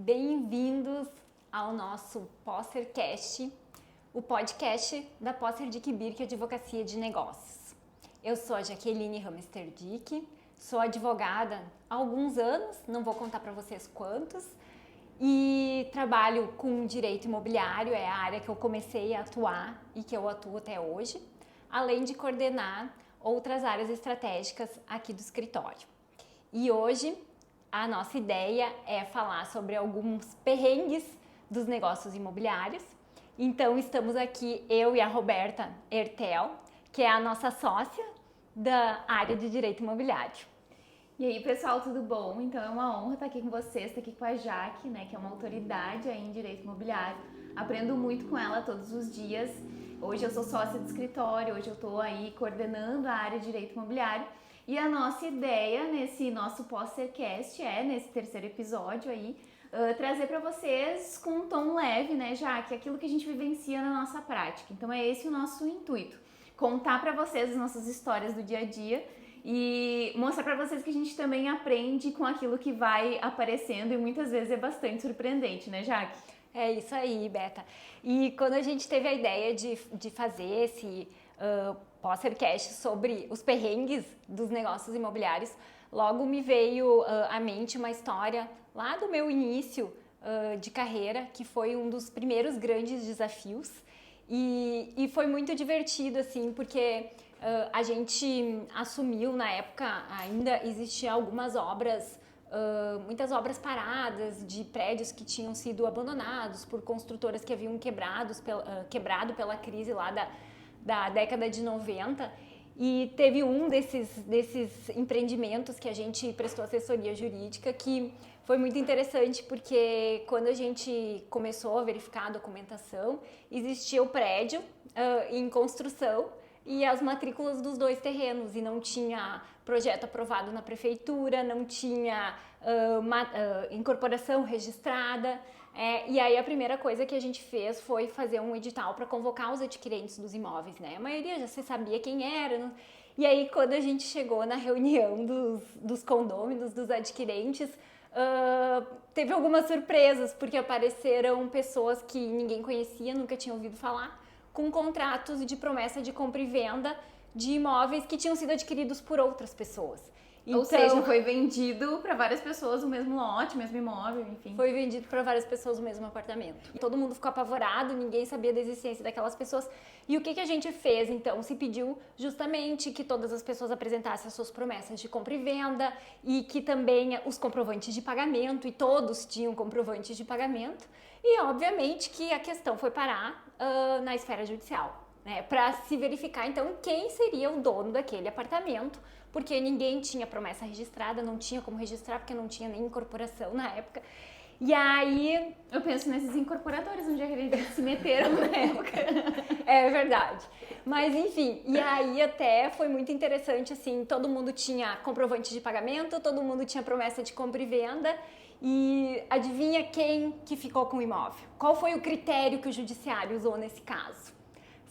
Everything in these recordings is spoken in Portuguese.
Bem-vindos ao nosso Possercast, o podcast da Posser Dick Birk Advocacia de Negócios. Eu sou a Jaqueline Hamster Dick, sou advogada há alguns anos, não vou contar para vocês quantos, e trabalho com direito imobiliário, é a área que eu comecei a atuar e que eu atuo até hoje, além de coordenar outras áreas estratégicas aqui do escritório. E hoje a nossa ideia é falar sobre alguns perrengues dos negócios imobiliários. Então estamos aqui, eu e a Roberta Ertel, que é a nossa sócia da área de direito imobiliário. E aí, pessoal, tudo bom? Então é uma honra estar aqui com vocês, estar aqui com a Jaque, né, que é uma autoridade aí em direito imobiliário. Aprendo muito com ela todos os dias. Hoje eu sou sócia do escritório, hoje eu estou aí coordenando a área de direito imobiliário. E a nossa ideia nesse nosso Possercast nesse terceiro episódio aí, trazer para vocês com um tom leve, né, Jaque, aquilo que a gente vivencia na nossa prática. Então é esse o nosso intuito, contar para vocês as nossas histórias do dia a dia e mostrar para vocês que a gente também aprende com aquilo que vai aparecendo e muitas vezes é bastante surpreendente, né, Jaque? É isso aí, Beta. E quando a gente teve a ideia de fazer esse Possercast sobre os perrengues dos negócios imobiliários, logo me veio à mente uma história lá do meu início de carreira, que foi um dos primeiros grandes desafios. E foi muito divertido, assim, porque a gente assumiu, na época ainda existiam algumas obras, muitas obras paradas de prédios que tinham sido abandonados por construtoras que haviam quebrado pela crise lá da década de 90. E teve um desses empreendimentos que a gente prestou assessoria jurídica que foi muito interessante, porque quando a gente começou a verificar a documentação, existia o prédio em construção e as matrículas dos dois terrenos, e não tinha projeto aprovado na prefeitura, não tinha incorporação registrada. E aí a primeira coisa que a gente fez foi fazer um edital para convocar os adquirentes dos imóveis, né? A maioria já se sabia quem era. E aí quando a gente chegou na reunião dos condôminos, dos adquirentes, teve algumas surpresas, porque apareceram pessoas que ninguém conhecia, nunca tinha ouvido falar, com contratos de promessa de compra e venda de imóveis que tinham sido adquiridos por outras pessoas. Então, ou seja, foi vendido para várias pessoas o mesmo lote, o mesmo imóvel, enfim. Foi vendido para várias pessoas o mesmo apartamento. Todo mundo ficou apavorado, ninguém sabia da existência daquelas pessoas. E o que a gente fez, então? Se pediu justamente que todas as pessoas apresentassem as suas promessas de compra e venda e que também os comprovantes de pagamento, e todos tinham comprovantes de pagamento. E, obviamente, que a questão foi parar na esfera judicial, né, para se verificar, então, quem seria o dono daquele apartamento, porque ninguém tinha promessa registrada, não tinha como registrar, porque não tinha nem incorporação na época. E aí... eu penso nesses incorporadores, onde eles se meteram na época. É verdade. Mas, enfim, e aí até foi muito interessante, assim, todo mundo tinha comprovante de pagamento, todo mundo tinha promessa de compra e venda, e adivinha quem que ficou com o imóvel? Qual foi o critério que o judiciário usou nesse caso?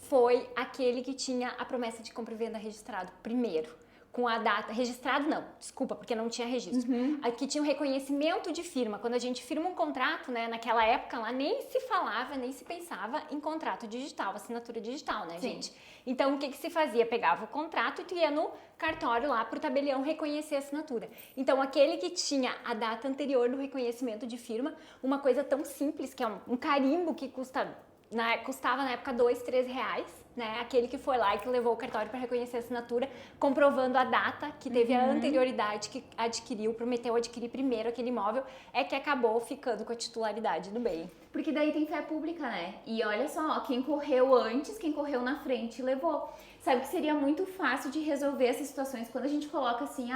Foi aquele que tinha a promessa de compra e venda registrado primeiro, com a data, registrado não, desculpa, porque não tinha registro. Aqui tinha o reconhecimento de firma. Quando a gente firma um contrato, né, naquela época lá nem se falava, nem se pensava em contrato digital, assinatura digital, né, Sim. gente? Então o que se fazia? Pegava o contrato e tu ia no cartório lá pro tabelião reconhecer a assinatura. Então aquele que tinha a data anterior do reconhecimento de firma, uma coisa tão simples que é um carimbo que custava na época R$2, R$3, né? Aquele que foi lá e que levou o cartório para reconhecer a assinatura, comprovando a data que teve a anterioridade, que adquiriu, prometeu adquirir primeiro aquele imóvel, é que acabou ficando com a titularidade do bem. Porque daí tem fé pública, né? E olha só, quem correu antes, quem correu na frente levou. Sabe que seria muito fácil de resolver essas situações quando a gente coloca assim,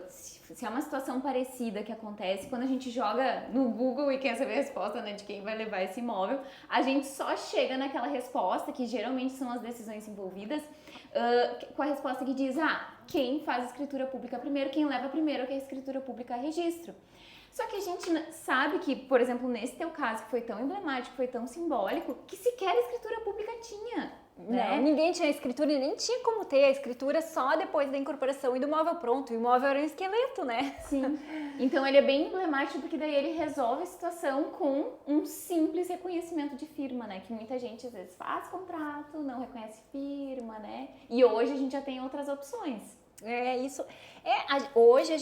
se é uma situação parecida que acontece, quando a gente joga no Google e quer saber a resposta, né, de quem vai levar esse imóvel, a gente só chega naquela resposta, que geralmente são as decisões envolvidas, com a resposta que diz, quem faz a escritura pública primeiro, quem leva primeiro que a escritura pública a registro. Só que a gente sabe que, por exemplo, nesse teu caso, que foi tão emblemático, foi tão simbólico, que sequer a escritura pública tinha. né? Não, ninguém tinha escritura e nem tinha como ter a escritura só depois da incorporação e do móvel pronto. O imóvel era um esqueleto, né? Sim. Então ele é bem emblemático porque daí ele resolve a situação com um simples reconhecimento de firma, né? Que muita gente às vezes faz contrato, não reconhece firma, né? E hoje a gente já tem outras opções. É isso. Hoje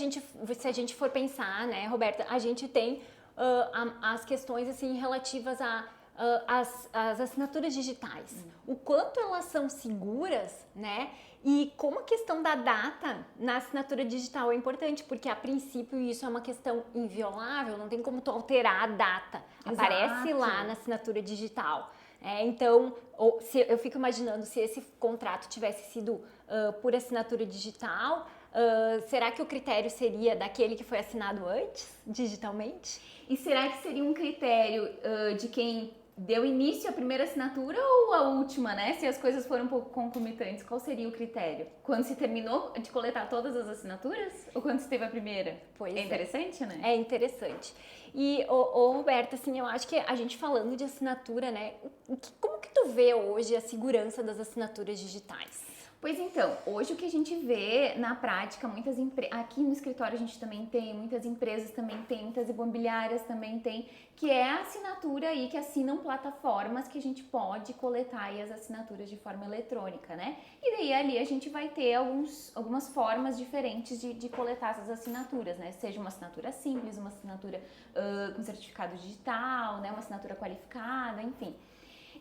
se a gente for pensar, né, Roberta, a gente tem as questões assim relativas as assinaturas digitais, o quanto elas são seguras, né? E como a questão da data na assinatura digital é importante, porque a princípio isso é uma questão inviolável, não tem como tu alterar a data, aparece lá na assinatura digital. Então, eu fico imaginando se esse contrato tivesse sido por assinatura digital, será que o critério seria daquele que foi assinado antes, digitalmente? E será que seria um critério de quem deu início à primeira assinatura ou a última, né? Se as coisas foram um pouco concomitantes, qual seria o critério? Quando se terminou de coletar todas as assinaturas ou quando se teve a primeira? Pois é interessante, né? É interessante. E, Roberta, assim, eu acho que a gente falando de assinatura, né? Como que tu vê hoje a segurança das assinaturas digitais? Pois então, hoje o que a gente vê na prática, aqui no escritório a gente também tem, muitas empresas também tem, muitas imobiliárias também tem, que é a assinatura aí que assinam plataformas que a gente pode coletar aí as assinaturas de forma eletrônica, né? E daí ali a gente vai ter algumas formas diferentes de coletar essas assinaturas, né? Seja uma assinatura simples, uma assinatura com certificado digital, né? Uma assinatura qualificada, enfim.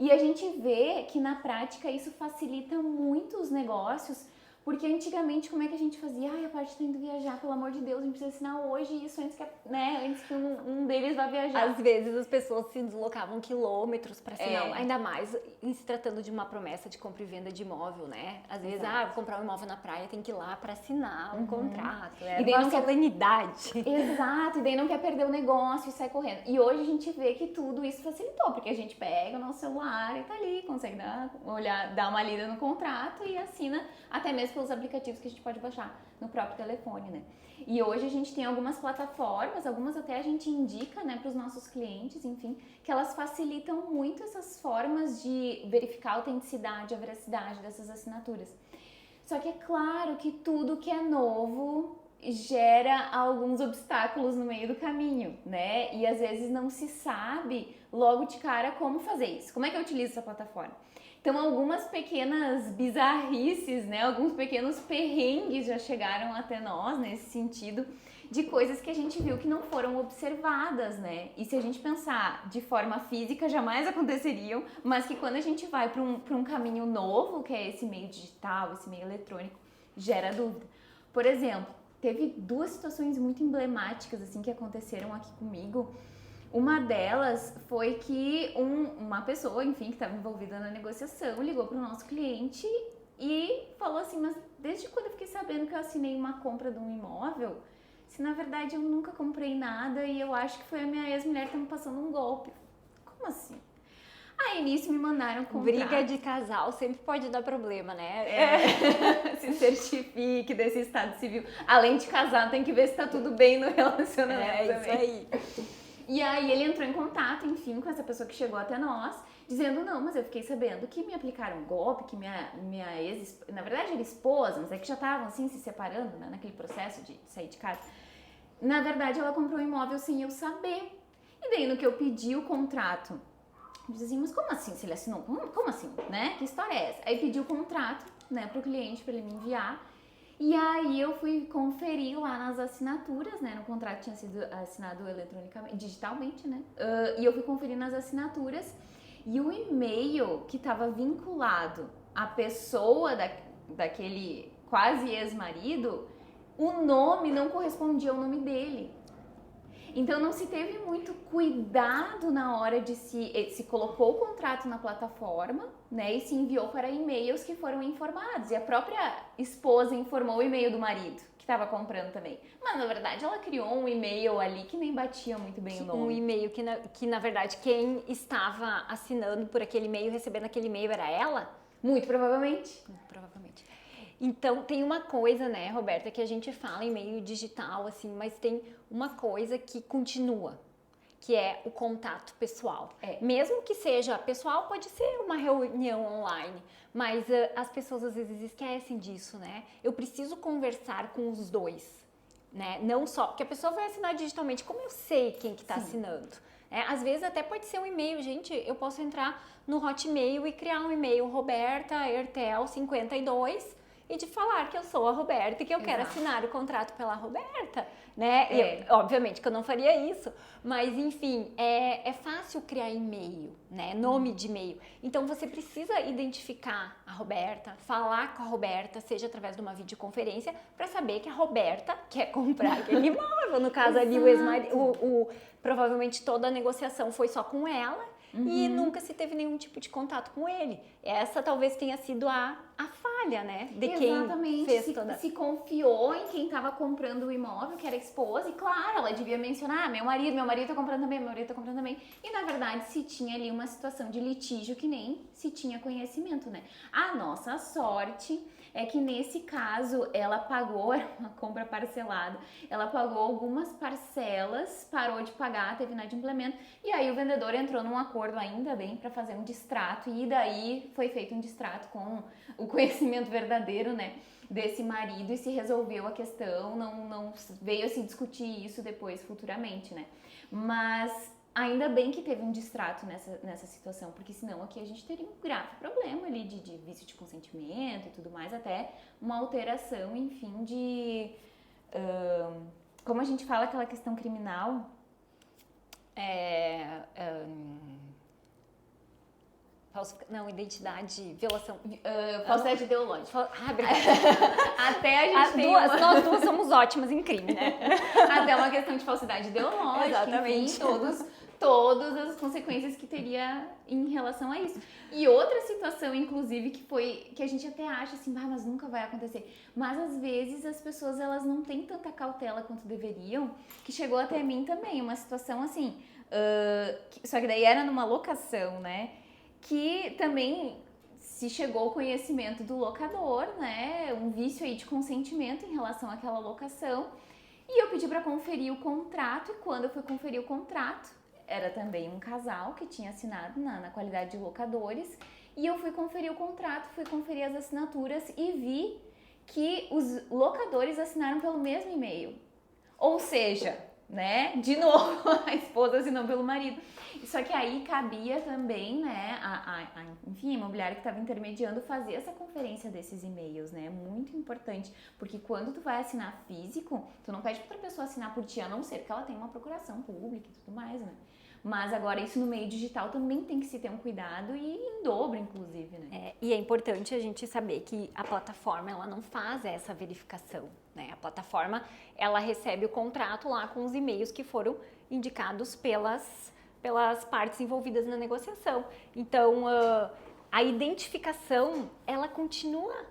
E a gente vê que na prática isso facilita muito os negócios, porque antigamente como é que a gente fazia? Ai, a parte tá indo viajar, pelo amor de Deus, a gente precisa assinar hoje isso antes que um deles vá viajar. Às vezes as pessoas se deslocavam quilômetros para assinar, ainda mais em se tratando de uma promessa de compra e venda de imóvel, né? Às vezes, vou comprar um imóvel na praia, tem que ir lá para assinar um contrato. E daí uma solenidade. Exato, e daí não quer perder o negócio e sai correndo. E hoje a gente vê que tudo isso facilitou, porque a gente pega o nosso celular e tá ali, consegue dar uma lida no contrato e assina, até mesmo pelos aplicativos que a gente pode baixar no próprio telefone, né? E hoje a gente tem algumas plataformas, algumas até a gente indica, né, para os nossos clientes, enfim, que elas facilitam muito essas formas de verificar a autenticidade, a veracidade dessas assinaturas. Só que é claro que tudo que é novo gera alguns obstáculos no meio do caminho, né? E às vezes não se sabe logo de cara como fazer isso. Como é que eu utilizo essa plataforma? Então, algumas pequenas bizarrices, né? Alguns pequenos perrengues já chegaram até nós nesse sentido de coisas que a gente viu que não foram observadas, né? E se a gente pensar de forma física, jamais aconteceriam, mas que quando a gente vai para um caminho novo, que é esse meio digital, esse meio eletrônico, gera dúvida. Por exemplo, teve duas situações muito emblemáticas assim que aconteceram aqui comigo. Uma delas foi que uma pessoa, enfim, que estava envolvida na negociação, ligou para o nosso cliente e falou assim, mas desde quando eu fiquei sabendo que eu assinei uma compra de um imóvel, se na verdade eu nunca comprei nada e eu acho que foi a minha ex-mulher que tá me passando um golpe. Como assim? Aí nisso me mandaram contrato. Briga de casal sempre pode dar problema, né? Se certifique desse estado civil. Além de casar, tem que ver se tá tudo bem no relacionamento também. Isso aí. E aí ele entrou em contato, enfim, com essa pessoa que chegou até nós, dizendo, não, mas eu fiquei sabendo que me aplicaram um golpe, que minha ex, na verdade era esposa, mas é que já estavam assim se separando, né, naquele processo de sair de casa. Na verdade ela comprou um imóvel sem eu saber. E daí no que eu pedi o contrato, eu disse assim, mas como assim se ele assinou? Como assim, né? Que história é essa? Aí pedi o contrato, né, pro cliente para ele me enviar. E aí eu fui conferir lá nas assinaturas, né? No contrato tinha sido assinado eletronicamente, digitalmente, né? E eu fui conferir nas assinaturas e o e-mail que estava vinculado à pessoa daquele quase ex-marido, o nome não correspondia ao nome dele. Então não se teve muito cuidado na hora de se colocou o contrato na plataforma, né, e se enviou para e-mails que foram informados. E a própria esposa informou o e-mail do marido, que estava comprando também. Mas na verdade ela criou um e-mail ali que nem batia muito bem o nome. Um e-mail que na verdade quem estava assinando por aquele e-mail, recebendo aquele e-mail era ela? Muito provavelmente. Muito provavelmente. Então, tem uma coisa, né, Roberta, que a gente fala em meio digital, assim, mas tem uma coisa que continua, que é o contato pessoal. Mesmo que seja pessoal, pode ser uma reunião online, mas as pessoas às vezes esquecem disso, né? Eu preciso conversar com os dois, né? Não só, porque a pessoa vai assinar digitalmente, como eu sei quem que está assinando? Às vezes até pode ser um e-mail, gente, eu posso entrar no Hotmail e criar um e-mail Roberta Ertel 52 e de falar que eu sou a Roberta e que eu quero assinar o contrato pela Roberta, né? Obviamente que eu não faria isso, mas enfim, é fácil criar e-mail, né? Nome de e-mail. Então você precisa identificar a Roberta, falar com a Roberta, seja através de uma videoconferência, para saber que a Roberta quer comprar aquele imóvel. No caso ali, provavelmente toda a negociação foi só com ela. E nunca se teve nenhum tipo de contato com ele. Essa talvez tenha sido a falha, né? De quem fez toda... Se confiou em quem estava comprando o imóvel, que era a esposa, e claro, ela devia mencionar, meu marido tá comprando também, meu marido tá comprando também. E na verdade se tinha ali uma situação de litígio que nem se tinha conhecimento, né? A nossa sorte é que nesse caso ela pagou, era uma compra parcelada, ela pagou algumas parcelas, parou de pagar, teve inadimplemento, e aí o vendedor entrou num acordo, ainda bem, para fazer um distrato, e daí foi feito um distrato com o conhecimento verdadeiro, né, desse marido, e se resolveu a questão, não veio a se discutir isso depois, futuramente, né, mas... Ainda bem que teve um distrato nessa situação, porque senão aqui a gente teria um grave problema ali de vício de consentimento e tudo mais, até uma alteração, enfim, de... como a gente fala, aquela questão criminal... identidade, violação... falsidade ideológica. Até a gente nós duas somos ótimas em crime, né? Até uma questão de falsidade ideológica, exatamente. Enfim, todas as consequências que teria em relação a isso. E outra situação, inclusive, que a gente até acha assim, mas nunca vai acontecer. Mas às vezes as pessoas elas não têm tanta cautela quanto deveriam, que chegou até mim também, uma situação assim, só que daí era numa locação, né? Que também se chegou ao conhecimento do locador, né? Um vício aí de consentimento em relação àquela locação. E eu pedi para conferir o contrato, e quando eu fui conferir o contrato, era também um casal que tinha assinado na qualidade de locadores, e eu fui conferir o contrato, fui conferir as assinaturas e vi que os locadores assinaram pelo mesmo e-mail. Ou seja, né, de novo, a esposa assinou pelo marido. Só que aí cabia também, né, enfim, a imobiliária que estava intermediando fazer essa conferência desses e-mails, né, muito importante, porque quando tu vai assinar físico, tu não pede para outra pessoa assinar por ti, a não ser que ela tenha uma procuração pública e tudo mais, né. Mas agora isso no meio digital também tem que se ter um cuidado e em dobro, inclusive, né? E é importante a gente saber que a plataforma, ela não faz essa verificação, né? A plataforma, ela recebe o contrato lá com os e-mails que foram indicados pelas partes envolvidas na negociação. Então, a identificação, ela continua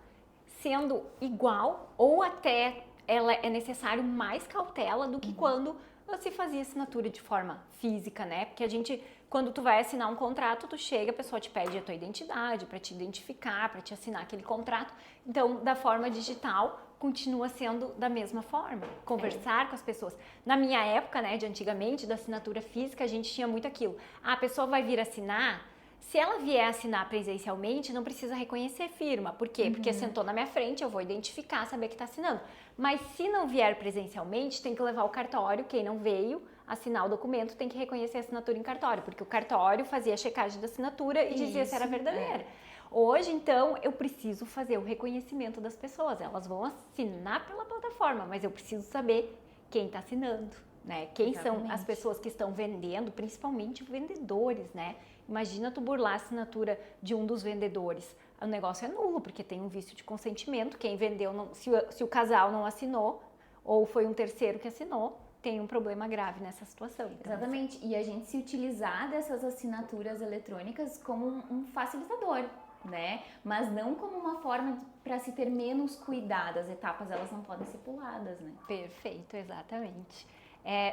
sendo igual ou até ela é necessário mais cautela do que quando se fazia assinatura de forma física, né? Porque a gente, quando tu vai assinar um contrato, tu chega, a pessoa te pede a tua identidade para te identificar, para te assinar aquele contrato. Então, da forma digital, continua sendo da mesma forma. Conversar com as pessoas. Na minha época, né, de antigamente, da assinatura física, a gente tinha muito aquilo. A pessoa vai vir assinar. Se ela vier assinar presencialmente, não precisa reconhecer firma. Por quê? Porque sentou na minha frente, eu vou identificar, saber que está assinando. Mas se não vier presencialmente, tem que levar o cartório. Quem não veio assinar o documento tem que reconhecer a assinatura em cartório, porque o cartório fazia a checagem da assinatura e dizia se era verdadeira. Hoje, então, eu preciso fazer o reconhecimento das pessoas. Elas vão assinar pela plataforma, mas eu preciso saber quem está assinando, né? Quem são as pessoas que estão vendendo, principalmente vendedores, né? Imagina tu burlar a assinatura de um dos vendedores. O negócio é nulo, porque tem um vício de consentimento. Quem vendeu, se o casal não assinou, ou foi um terceiro que assinou, tem um problema grave nessa situação. Então, exatamente. E a gente se utilizar dessas assinaturas eletrônicas como um facilitador, né? Mas não como uma forma para se ter menos cuidado. As etapas, elas não podem ser puladas, né? Perfeito, exatamente.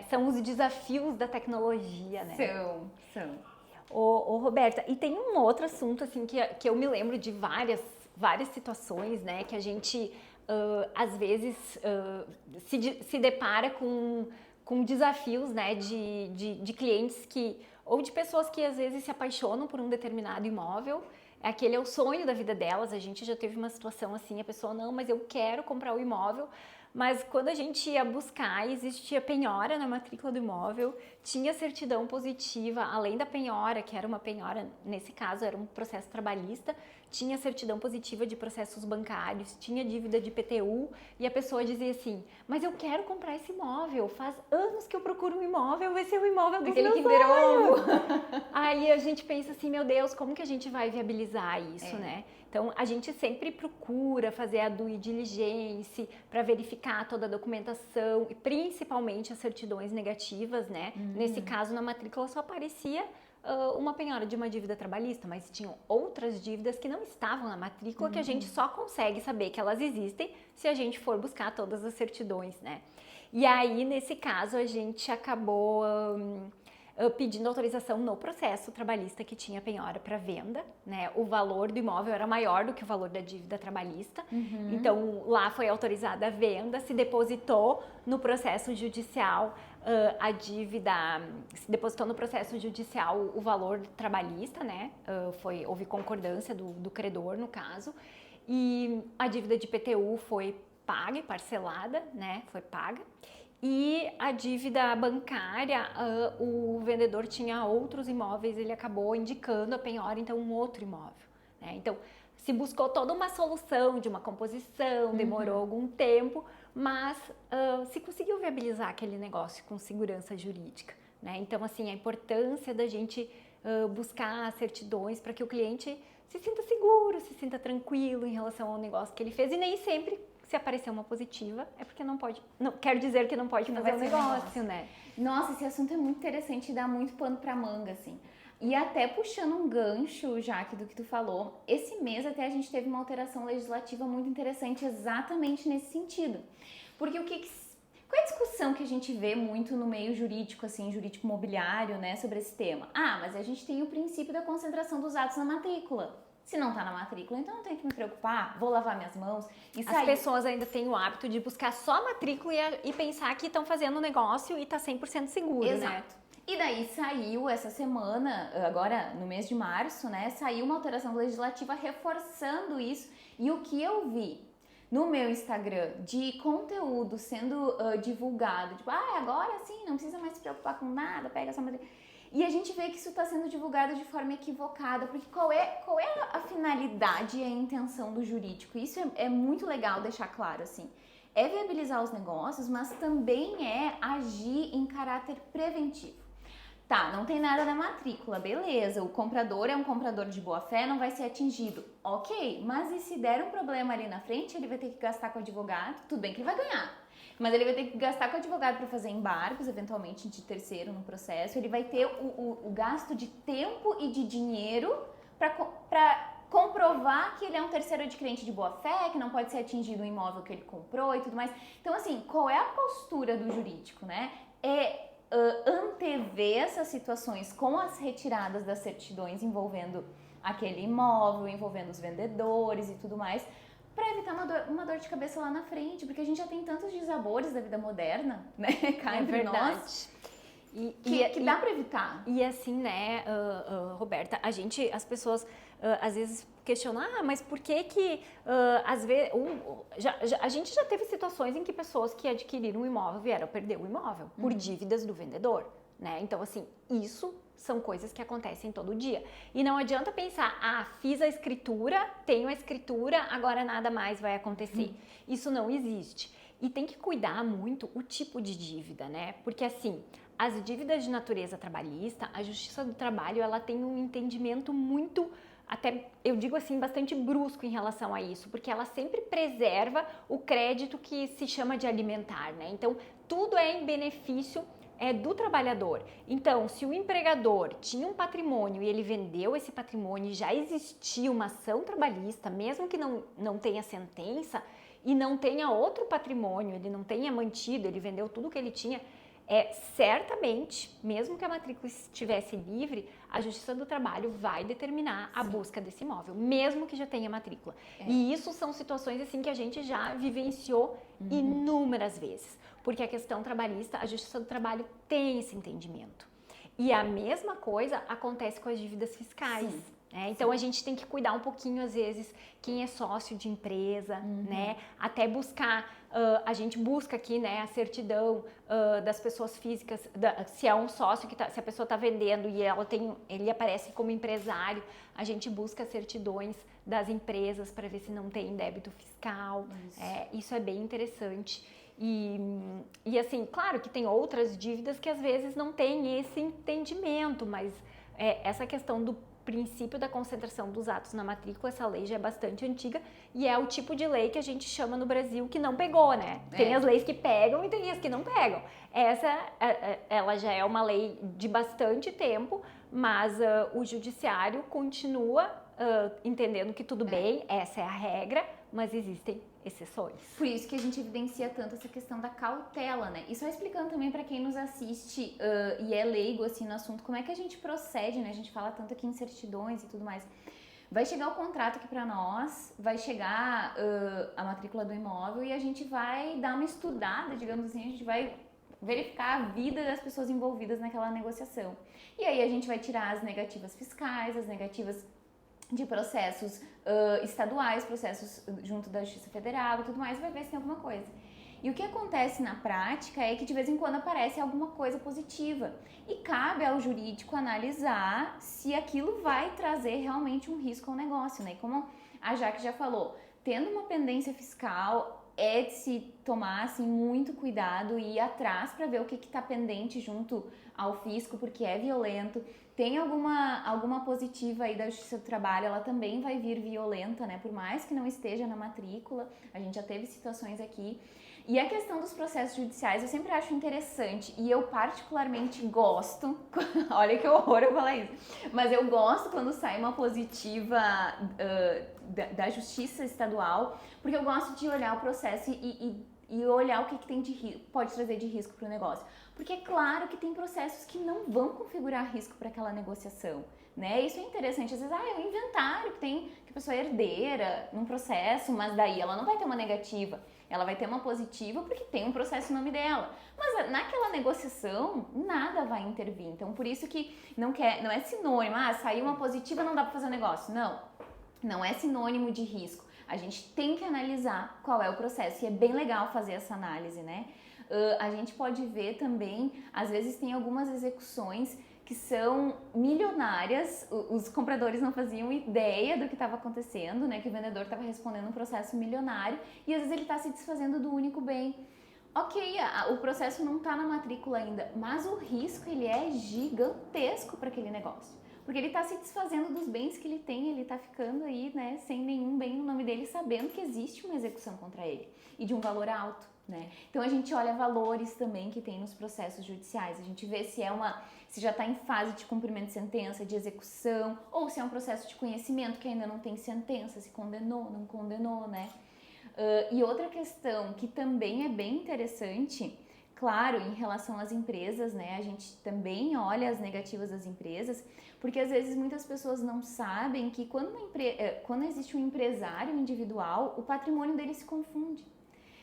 São os desafios da tecnologia, né? São. Ô, Roberta, e tem um outro assunto, assim, que eu me lembro de várias situações, né, que a gente, às vezes, se depara com com desafios, né, de clientes ou de pessoas que às vezes se apaixonam por um determinado imóvel. Aquele é o sonho da vida delas. A gente já teve uma situação assim, a pessoa, não, mas eu quero comprar o imóvel, mas quando a gente ia buscar, existia penhora na matrícula do imóvel, tinha certidão positiva, além da penhora, que era uma penhora, nesse caso era um processo trabalhista, tinha certidão positiva de processos bancários, tinha dívida de IPTU, e a pessoa dizia assim, mas eu quero comprar esse imóvel, faz anos que eu procuro um imóvel, vai ser o imóvel dos meus sonhos. Aí a gente pensa assim, meu Deus, como que a gente vai viabilizar isso, né? Então, a gente sempre procura fazer a due diligence para verificar toda a documentação e principalmente as certidões negativas, né? Nesse caso, na matrícula só aparecia uma penhora de uma dívida trabalhista, mas tinham outras dívidas que não estavam na matrícula que a gente só consegue saber que elas existem se a gente for buscar todas as certidões, né? E aí, nesse caso, a gente acabou pedindo autorização no processo trabalhista que tinha penhora para venda, né? O valor do imóvel era maior do que o valor da dívida trabalhista, então lá foi autorizada a venda, se depositou no processo judicial a dívida, se depositou no processo judicial o valor trabalhista, né? Houve concordância do credor no caso, e a dívida de IPTU foi paga e parcelada, né? Foi paga. E a dívida bancária, o vendedor tinha outros imóveis, ele acabou indicando a penhora, então um outro imóvel, né? Então, se buscou toda uma solução de uma composição, demorou algum tempo, mas se conseguiu viabilizar aquele negócio com segurança jurídica, né? Então, assim, a importância da gente buscar certidões para que o cliente se sinta seguro, se sinta tranquilo em relação ao negócio que ele fez, e nem sempre se aparecer uma positiva, é porque não pode, não quer dizer que não pode fazer um negócio, né? Nossa, esse assunto é muito interessante e dá muito pano pra manga, assim. E até puxando um gancho, Jaque, do que tu falou, esse mês até a gente teve uma alteração legislativa muito interessante exatamente nesse sentido. Porque qual é a discussão que a gente vê muito no meio jurídico, assim, jurídico imobiliário, né, sobre esse tema? Ah, mas a gente tem o princípio da concentração dos atos na matrícula. Se não tá na matrícula, então não tenho que me preocupar, vou lavar minhas mãos e sair. As pessoas ainda têm o hábito de buscar só a matrícula e pensar que estão fazendo um negócio e tá 100% seguro, Exato. né? E daí saiu essa semana, agora no mês de março, né, saiu uma alteração legislativa reforçando isso. E o que eu vi no meu Instagram de conteúdo sendo divulgado, tipo, agora sim, não precisa mais se preocupar com nada, pega só matrícula. E a gente vê que isso está sendo divulgado de forma equivocada, porque qual é a finalidade e a intenção do jurídico? Isso é muito legal deixar claro, assim. É viabilizar os negócios, mas também é agir em caráter preventivo. Tá, não tem nada na matrícula, beleza, o comprador é um comprador de boa fé, não vai ser atingido. Ok, mas e se der um problema ali na frente, ele vai ter que gastar com o advogado, tudo bem que ele vai ganhar. Mas ele vai ter que gastar com o advogado para fazer embargos, eventualmente de terceiro no processo. Ele vai ter o gasto de tempo e de dinheiro para comprovar que ele é um terceiro adquirente de boa fé, que não pode ser atingido o imóvel que ele comprou e tudo mais. Então, assim, qual é a postura do jurídico, né? É antever essas situações com as retiradas das certidões envolvendo aquele imóvel, envolvendo os vendedores e tudo mais, para evitar uma dor de cabeça lá na frente, porque a gente já tem tantos desabores da vida moderna, né? Cá entre nós, que dá para evitar. E assim, né, Roberta, as pessoas às vezes questionam, mas por que às vezes, a gente já teve situações em que pessoas que adquiriram um imóvel vieram perder o imóvel por dívidas do vendedor, né? Então, assim, isso são coisas que acontecem todo dia. E não adianta pensar, fiz a escritura, tenho a escritura, agora nada mais vai acontecer. Isso não existe. E tem que cuidar muito o tipo de dívida, né? Porque assim, as dívidas de natureza trabalhista, a Justiça do Trabalho, ela tem um entendimento muito, até eu digo assim, bastante brusco em relação a isso, porque ela sempre preserva o crédito que se chama de alimentar, né? Então, tudo é em benefício do trabalhador. Então, se o empregador tinha um patrimônio e ele vendeu esse patrimônio e já existia uma ação trabalhista, mesmo que não tenha sentença e não tenha outro patrimônio, ele não tenha mantido, ele vendeu tudo que ele tinha, certamente, mesmo que a matrícula estivesse livre, a Justiça do Trabalho vai determinar a busca desse imóvel, mesmo que já tenha matrícula. E isso são situações assim que a gente já vivenciou inúmeras vezes, porque a questão trabalhista, a Justiça do Trabalho tem esse entendimento. E a mesma coisa acontece com as dívidas fiscais. Então a gente tem que cuidar um pouquinho, às vezes, quem é sócio de empresa, né? Até buscar, a gente busca aqui, né, a certidão das pessoas físicas, se é um sócio se a pessoa está vendendo e ele aparece como empresário, a gente busca certidões das empresas para ver se não tem débito fiscal. Isso é bem interessante. E assim, claro que tem outras dívidas que às vezes não tem esse entendimento, mas essa questão do princípio da concentração dos atos na matrícula, essa lei já é bastante antiga e é o tipo de lei que a gente chama no Brasil que não pegou, né? Tem as leis que pegam e tem as que não pegam. Ela já é uma lei de bastante tempo, mas o judiciário continua entendendo que tudo bem, essa é a regra, mas existem exceções. Por isso que a gente evidencia tanto essa questão da cautela, né? E só explicando também para quem nos assiste e é leigo assim no assunto, como é que a gente procede, né? A gente fala tanto aqui em certidões e tudo mais. Vai chegar o contrato aqui para nós, vai chegar a matrícula do imóvel e a gente vai dar uma estudada, digamos assim, a gente vai verificar a vida das pessoas envolvidas naquela negociação. E aí a gente vai tirar as negativas fiscais, as negativas de processos estaduais, processos junto da Justiça Federal e tudo mais, vai ver se tem alguma coisa. E o que acontece na prática é que de vez em quando aparece alguma coisa positiva e cabe ao jurídico analisar se aquilo vai trazer realmente um risco ao negócio, né? E como a Jaque já falou, tendo uma pendência fiscal, é de se tomar assim, muito cuidado e ir atrás para ver o que está pendente junto ao fisco, porque é violento. Tem alguma positiva aí da Justiça do Trabalho, ela também vai vir violenta, né? Por mais que não esteja na matrícula, a gente já teve situações aqui. E a questão dos processos judiciais eu sempre acho interessante e eu particularmente gosto, olha que horror eu falar isso, mas eu gosto quando sai uma positiva da Justiça Estadual, porque eu gosto de olhar o processo e olhar o que tem pode trazer de risco para o negócio. Porque é claro que tem processos que não vão configurar risco para aquela negociação, né? Isso é interessante. Às vezes, é um inventário que a pessoa é herdeira num processo, mas daí ela não vai ter uma negativa. Ela vai ter uma positiva porque tem um processo em nome dela. Mas naquela negociação, nada vai intervir. Então, por isso que não é sinônimo. Saiu uma positiva, não dá para fazer o negócio. Não é sinônimo de risco. A gente tem que analisar qual é o processo. E é bem legal fazer essa análise, né? A gente pode ver também, às vezes tem algumas execuções que são milionárias, os compradores não faziam ideia do que estava acontecendo, né? Que o vendedor estava respondendo um processo milionário e às vezes ele está se desfazendo do único bem. Ok, o processo não está na matrícula ainda, mas o risco ele é gigantesco para aquele negócio. Porque ele está se desfazendo dos bens que ele tem, ele está ficando aí, né, sem nenhum bem no nome dele, sabendo que existe uma execução contra ele e de um valor alto, né? Então a gente olha valores também que tem nos processos judiciais, a gente vê se já está em fase de cumprimento de sentença, de execução, ou se é um processo de conhecimento que ainda não tem sentença, se condenou, não condenou, né? E outra questão que também é bem interessante, claro, em relação às empresas, né? A gente também olha as negativas das empresas, porque às vezes muitas pessoas não sabem que quando existe um empresário individual, o patrimônio dele se confunde.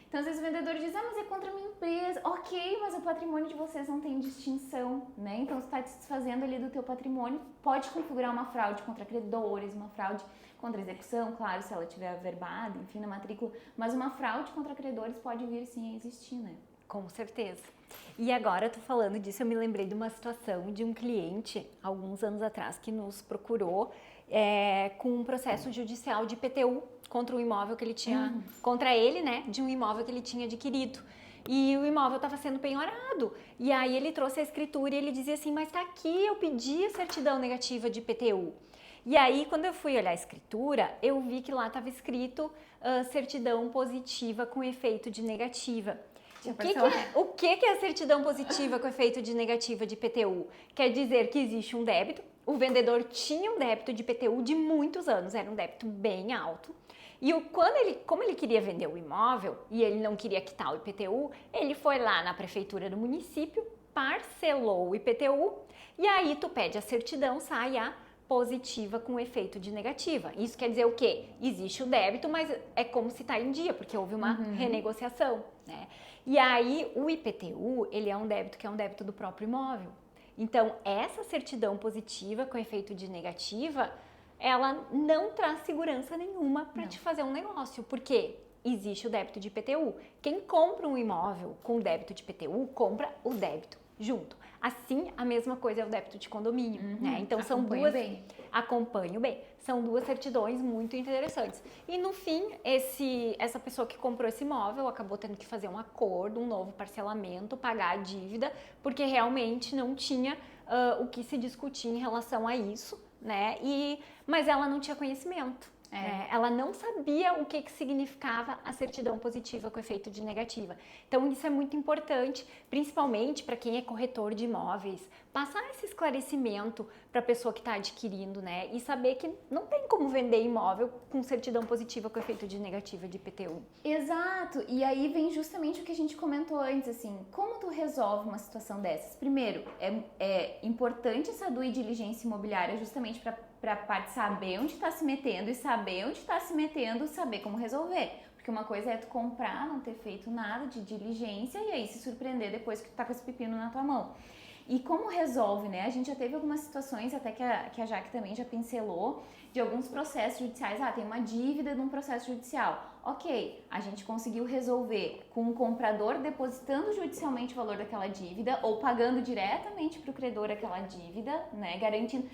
Então, às vezes o vendedor diz, mas é contra a minha empresa. Ok, mas o patrimônio de vocês não tem distinção, né? Então, você está se desfazendo ali do teu patrimônio, pode configurar uma fraude contra credores, uma fraude contra execução, claro, se ela tiver averbada, enfim, na matrícula, mas uma fraude contra credores pode vir sim a existir, né? Com certeza. E agora, tô falando disso, eu me lembrei de uma situação de um cliente, alguns anos atrás, que nos procurou com um processo judicial de IPTU contra um imóvel que ele tinha, contra ele, né, de um imóvel que ele tinha adquirido. E o imóvel estava sendo penhorado. E aí ele trouxe a escritura e ele dizia assim, mas tá aqui, eu pedi a certidão negativa de IPTU. E aí, quando eu fui olhar a escritura, eu vi que lá estava escrito certidão positiva com efeito de negativa. O que é a certidão positiva com efeito de negativa de IPTU? Quer dizer que existe um débito, o vendedor tinha um débito de IPTU de muitos anos, era um débito bem alto, E como ele queria vender o imóvel e ele não queria quitar o IPTU, ele foi lá na prefeitura do município, parcelou o IPTU e aí tu pede a certidão, sai a positiva com efeito de negativa. Isso quer dizer o quê? Existe o débito, mas é como se está em dia, porque houve uma renegociação, né? E aí o IPTU, ele é um débito que é um débito do próprio imóvel. Então, essa certidão positiva com efeito de negativa, ela não traz segurança nenhuma para te fazer um negócio, porque existe o débito de IPTU. Quem compra um imóvel com débito de IPTU, compra o débito junto. Assim, a mesma coisa é o débito de condomínio, né? Então, são duas... Acompanho bem. São duas certidões muito interessantes. E no fim, essa pessoa que comprou esse imóvel acabou tendo que fazer um acordo, um novo parcelamento, pagar a dívida, porque realmente não tinha o que se discutir em relação a isso, né? Mas ela não tinha conhecimento. Ela não sabia o que significava a certidão positiva com efeito de negativa. Então, isso é muito importante, principalmente para quem é corretor de imóveis, passar esse esclarecimento para a pessoa que está adquirindo, né? E saber que não tem como vender imóvel com certidão positiva com efeito de negativa de IPTU. Exato! E aí vem justamente o que a gente comentou antes, assim, como tu resolve uma situação dessas? Primeiro, é importante essa due diligência imobiliária justamente para a parte saber onde está se metendo e saber onde está se metendo, saber como resolver. Porque uma coisa é tu comprar, não ter feito nada de diligência e aí se surpreender depois que tu tá com esse pepino na tua mão. E como resolve, né? A gente já teve algumas situações, até que a Jaque também já pincelou, de alguns processos judiciais. Tem uma dívida num processo judicial. Ok, a gente conseguiu resolver com o comprador depositando judicialmente o valor daquela dívida ou pagando diretamente para o credor aquela dívida, né? Garantindo...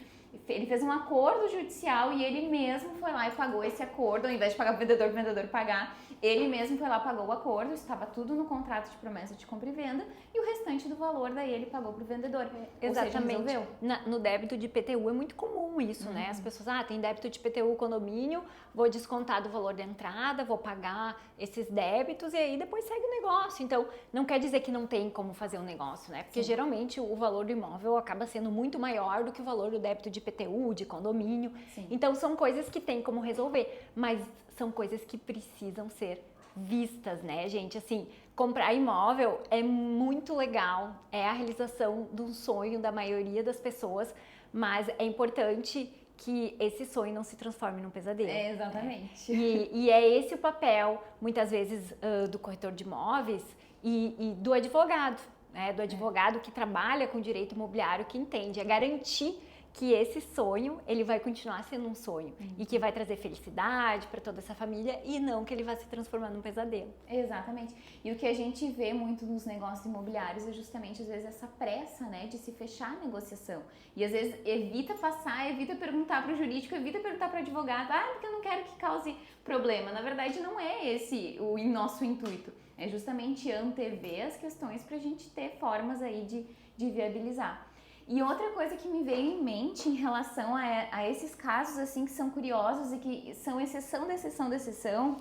Ele fez um acordo judicial e ele mesmo foi lá e pagou esse acordo, ao invés de pagar o vendedor pagar, ele mesmo foi lá, pagou o acordo, estava tudo no contrato de promessa de compra e venda e o restante do valor daí ele pagou pro vendedor. Exatamente. Ou seja, no débito de IPTU é muito comum isso, né? As pessoas, tem débito de IPTU condomínio, vou descontar do valor da entrada, vou pagar esses débitos e aí depois segue o negócio. Então, não quer dizer que não tem como fazer um negócio, né? Porque geralmente o valor do imóvel acaba sendo muito maior do que o valor do débito de IPTU, de condomínio. Sim. Então, são coisas que tem como resolver, mas são coisas que precisam ser vistas, né, gente? Assim, comprar imóvel é muito legal, é a realização de um sonho da maioria das pessoas, mas é importante que esse sonho não se transforme num pesadelo. Exatamente. E é esse o papel, muitas vezes, do corretor de imóveis e do advogado, né? Do advogado que trabalha com direito imobiliário, que entende, é garantir que esse sonho, ele vai continuar sendo um sonho e que vai trazer felicidade para toda essa família e não que ele vai se transformar num pesadelo. Exatamente. E o que a gente vê muito nos negócios imobiliários é justamente, às vezes, essa pressa, né, de se fechar a negociação. E, às vezes, evita passar, evita perguntar para o jurídico, evita perguntar para o advogado, porque eu não quero que cause problema. Na verdade, não é esse o nosso intuito. É justamente antever as questões para a gente ter formas aí de viabilizar. E outra coisa que me veio em mente em relação a esses casos assim que são curiosos e que são exceção da exceção da exceção,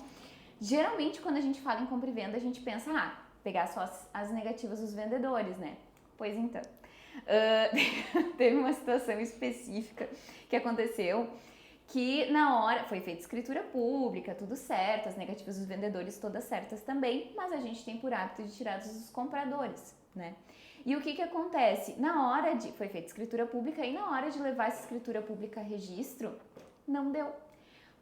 geralmente quando a gente fala em compra e venda a gente pensa, pegar só as negativas dos vendedores, né? Pois então, teve uma situação específica que aconteceu que na hora foi feita escritura pública, tudo certo, as negativas dos vendedores todas certas também, mas a gente tem por hábito de tirar dos compradores, né? E o que acontece? Foi feita escritura pública e na hora de levar essa escritura pública a registro, não deu.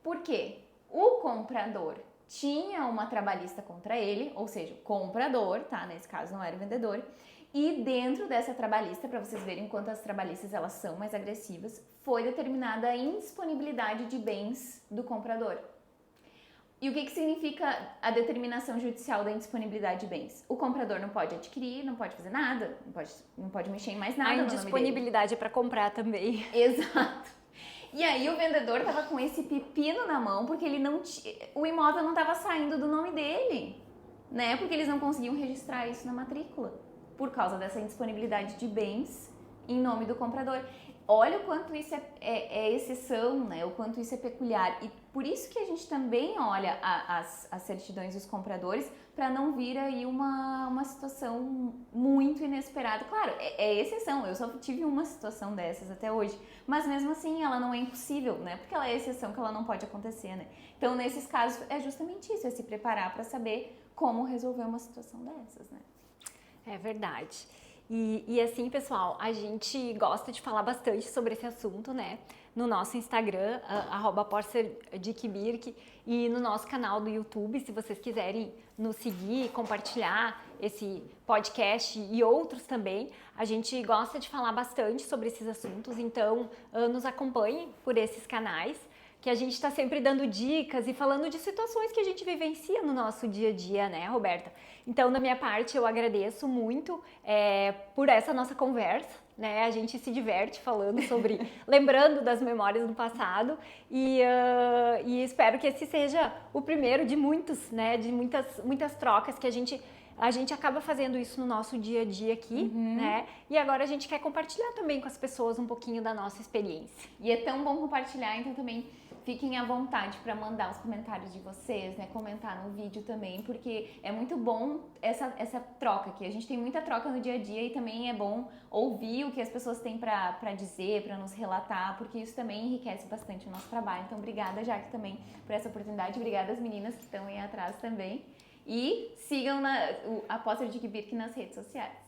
Por quê? O comprador tinha uma trabalhista contra ele, ou seja, o comprador, tá? Nesse caso não era o vendedor. E dentro dessa trabalhista, para vocês verem quanto as trabalhistas elas são mais agressivas, foi determinada a indisponibilidade de bens do comprador. E o que significa a determinação judicial da indisponibilidade de bens? O comprador não pode adquirir, não pode fazer nada, não pode mexer em mais nada no nome dele. A indisponibilidade é para comprar também. Exato. E aí o vendedor estava com esse pepino na mão porque o imóvel não estava saindo do nome dele, né? Porque eles não conseguiam registrar isso na matrícula por causa dessa indisponibilidade de bens em nome do comprador. Olha o quanto isso é exceção, né? O quanto isso é peculiar. E Por isso que a gente também olha as certidões dos compradores para não vir aí uma situação muito inesperada. Claro, é exceção, eu só tive uma situação dessas até hoje, mas mesmo assim ela não é impossível, né? Porque ela é exceção que ela não pode acontecer, né? Então, nesses casos, é justamente isso, é se preparar para saber como resolver uma situação dessas, né? É verdade. E assim, pessoal, a gente gosta de falar bastante sobre esse assunto, né? No nosso Instagram, @porcerdickbirk, e no nosso canal do YouTube, se vocês quiserem nos seguir, compartilhar esse podcast e outros também. A gente gosta de falar bastante sobre esses assuntos, então nos acompanhem por esses canais, que a gente está sempre dando dicas e falando de situações que a gente vivencia no nosso dia a dia, né, Roberta? Então, da minha parte, eu agradeço muito por essa nossa conversa, né? A gente se diverte falando sobre, lembrando das memórias do passado e espero que esse seja o primeiro de muitos, né? De muitas trocas que a gente acaba fazendo isso no nosso dia a dia aqui, né? E agora a gente quer compartilhar também com as pessoas um pouquinho da nossa experiência. E é tão bom compartilhar, então também fiquem à vontade para mandar os comentários de vocês, né? Comentar no vídeo também, porque é muito bom essa troca aqui. A gente tem muita troca no dia a dia e também é bom ouvir o que as pessoas têm para dizer, para nos relatar, porque isso também enriquece bastante o nosso trabalho. Então, obrigada, Jaque, também por essa oportunidade. Obrigada às meninas que estão aí atrás também. E sigam a Porcerdickbirk nas redes sociais.